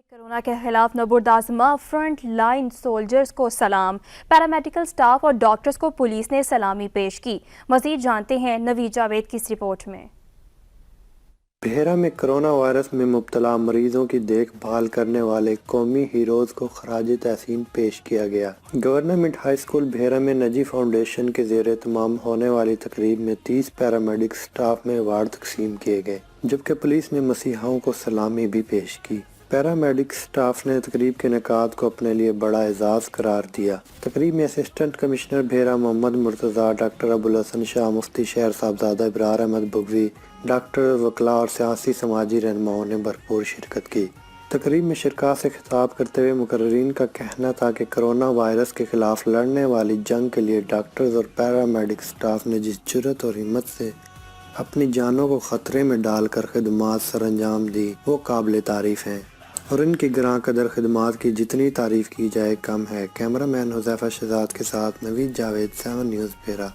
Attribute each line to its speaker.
Speaker 1: Corona के खिलाफ नबुर्दाजमा front line soldiers को सलाम। पैरामेडिकल स्टाफ और डॉक्टर्स को पुलिस ने सलामी पेश की। मजीद जानते हैं नवीद जावेद की इस रिपोर्ट में।
Speaker 2: भेरा में कोरोना वायरस में मुब्तला मरीजों की देखभाल करने वाले कौमी हीरोज को खराज तहसीन पेश किया गया। गवर्नमेंट हाई स्कूल भेरा में नजी फाउंडेशन के ज़ेरे तमाम होने वाली तकरीब में 30 पैरामेडिक स्टाफ में अवार्ड तकसीम किए गए, जबकि पुलिस ने मसीहाओं को सलामी भी पेश की। पैरामेडिक स्टाफ ने तकरीब के इनेकाद को अपने लिए बड़ा एजाज़ करार दिया। तकरीब में असिस्टेंट कमिश्नर भेरा मोहम्मद मुर्तज़ा, डॉक्टर अबुल हसन शाह, मुफ्ती शहर साहबजादा इब्रार अहमद बुगवी, डॉक्टर वकला और सियासी समाजी रहनुमाओं ने भरपूर शिरकत की। तकरीब में शिरका से खिताब करते हुए मुकर्रीन का कहना था कि कोरोना वायरस के खिलाफ लड़ने वाली जंग के लिए डॉक्टर्स और पैरामेडिक स्टाफ ने जिस जुर्रत और हिम्मत से अपनी जानों को खतरे में डालकर खिदमात सर अंजाम दी, वो काबिल तारीफ़ हैं और इनकी ग्रां कदर खिदमात की जितनी तारीफ़ की जाए कम है। कैमरामैन हुज़ैफा शहजाद के साथ नवीद जावेद, 7 न्यूज़ भेरा।